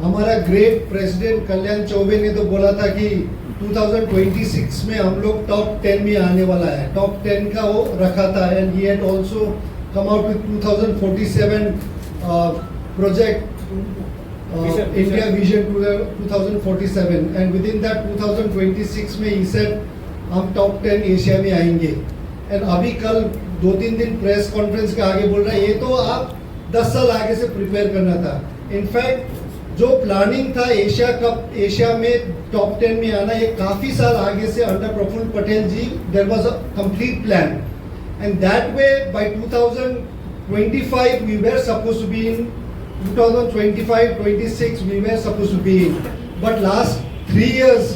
हमारा great president कल्याण चौबे ने तो बोला था कि 2026 में हम लोग टॉप 10 में आने वाला है, टॉप 10 का वो रखा था. And he had also come out with 2047 project India vision 2047, and with in that 2026 में ही सेड हम टॉप 10 एशिया में आएंगे. एंड अभी कल 2-3 दिन प्रेस कॉन्फ्रेंस के आगे बोल रहा है ये तो आप 10 साल आगे से प्रिपेयर करना था. इनफैक्ट जो प्लानिंग था एशिया कप, एशिया में टॉप 10 में आना, ये काफी साल आगे से under Praful Patel ji there was a complete plan. And that way by 2025 we were supposed to be in 2025-26 we were supposed to be in, but last 3 years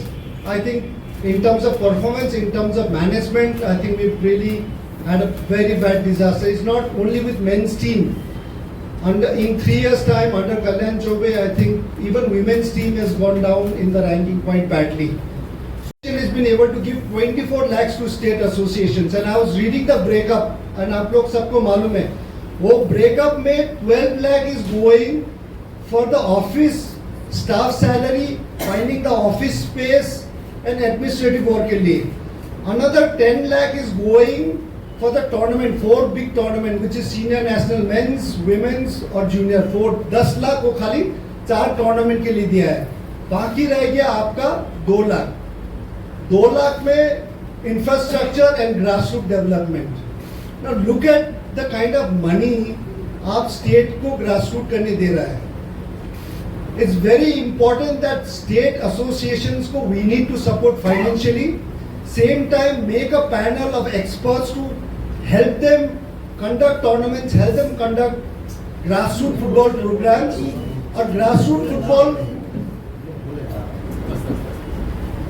I think in terms of performance, in terms of management, I think we've really had a very bad disaster. It's not only with men's team. In 3 years time under Kalyan Chobe, I think even women's team has gone down in the ranking quite badly. Has been able to give 24 lakhs to state associations, and I was reading the breakup, and आप लोग सबको मालूम है वो breakup में 12 lakh is going for the office staff salary, finding the office space and administrative work के लिए. Another 10 lakh is going for the tournament, 4 big tournament which is senior national men's, women's और junior. 10 lakh वो खाली 4 tournament के लिए दिया है. बाकी रह गया आपका 2 लाख. 2 लाख में infrastructure and grassroot development. Now look at the kind of money आप स्टेट को ग्रासरूट करने दे रहा है. It's very important that state associations को we need to support financially. Same time make a panel of experts to help them conduct tournaments, help them conduct grassroots football programs. और grassroots football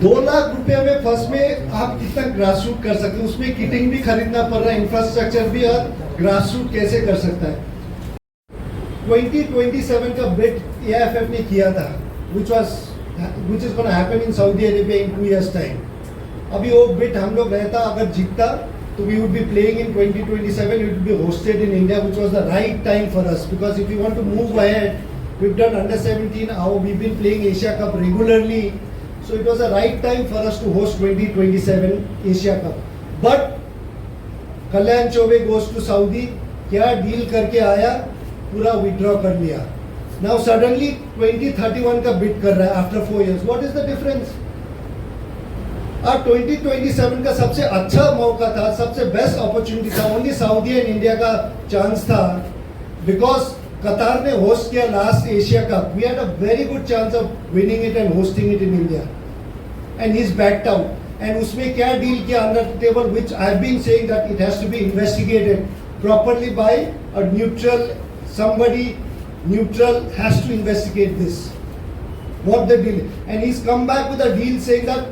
2 lakh रुपए में first में आप कितना grassroot कर सकते हैं, उसमें किटिंग भी खरीदना पड़ रहा है, इंफ्रास्ट्रक्चर भी, और ग्रासरूट कैसे कर सकता है. 2027 का बिड AIFF ने किया था which is going to happen in Saudi Arabia in 2 years time. अभी वो बिड हम लोग रहता अगर जीतता तो we would be playing in 2027, it would be hosted in India, which was the right time for us, because if we want to move ahead, we've done under 17, we've been playing Asia Cup regularly. So it was the right time for us to host 2027 Asia Cup. But Kalyan Chobe goes to Saudi, क्या deal करके आया, पूरा withdraw कर लिया. Now suddenly 2031 का bid कर रहा है after 4 years. What is the difference? 2027 का सबसे अच्छा मौका था, सबसे बेस्ट अपॉर्चुनिटी था. ओनली सऊदी एंड इंडिया का चांस था, बिकॉज कतार ने होस्ट किया last Asia cup. We had a very good chance of winning it and hosting it in India, and he is backed out. And उसमें क्या deal किया under the table, which I have been saying that it has to be investigated properly by a neutral, somebody neutral has to investigate this, what the deal. And he's come back with a deal saying that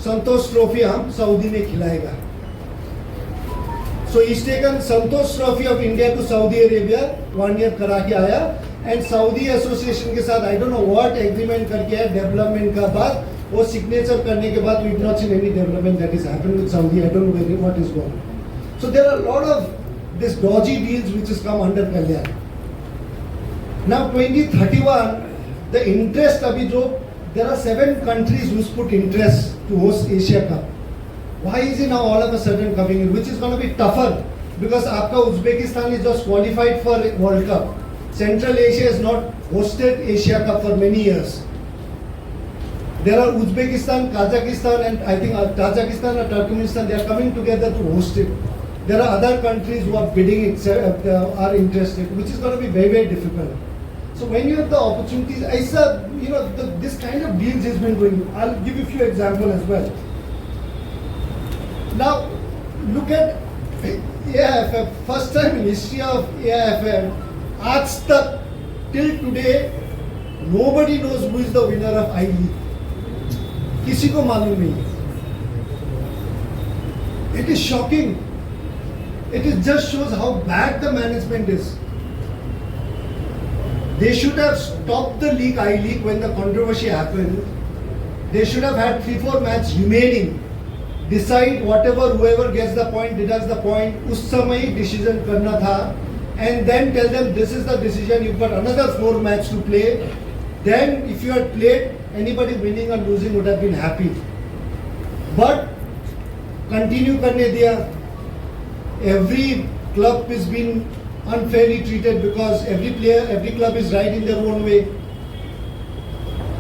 Santosh Trophy हम Saudi में खिलाएगा. So he's taken Santosh Trophy of India to Saudi Arabia, 1 year करा के आया, and Saudi Association के साथ I don't know what agreement करके है development का बाद, वो signature करने के बाद we have not seen any development that is happened with Saudi. I don't know what is going on. So there are a lot of this dodgy deals which has come under Kalyan. Now 2031, the interest abhi jo, there are 7 countries who's put interest to host Asia Cup. Why is it now all of a sudden coming in, which is going to be tougher, because aapka Uzbekistan is just qualified for World Cup. Central Asia has not hosted Asia Cup for many years. There are Uzbekistan, Kazakhstan, and I think Tajikistan or Turkmenistan, they are coming together to host it. There are other countries who are bidding it, are interested, which is going to be very, very difficult. So when you have the opportunities, this kind of deals has been going. I'll give you a few examples as well. Now, look at AIFF. First time in history of AIFF, aaj tak, till today, nobody knows who is the winner of I-League. किसी को मालूम नहीं. It is shocking. It just shows how bad the management is. They should have stopped the league, I-League, when the controversy happened. They should have had 3-4 matches remaining. Decide whatever, whoever gets the point, deducts the point. उस समय decision करना था, and then tell them this is the decision. You've got another 4 matches to play. then if you had played, anybody winning or losing would have been happy. But continue करने दिया. Every club is being unfairly treated because every player, every club is right in their own way.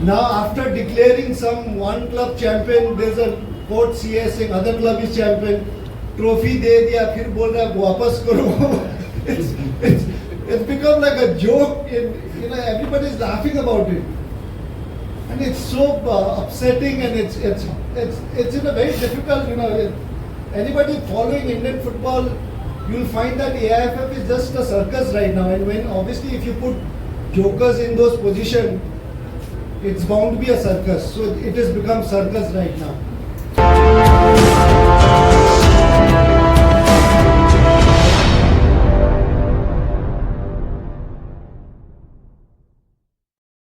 Now after declaring some one club champion, there's a court CS saying other club is champion. Trophy दे दिया, फिर बोल रहा है वापस करो. It's become like a joke. Everybody is laughing about it, and it's so upsetting, and it's in a very difficult. Anybody following Indian football, you'll find that AIFF is just a circus right now. And when obviously if you put jokers in those positions, it's bound to be a circus. So it has become circus right now.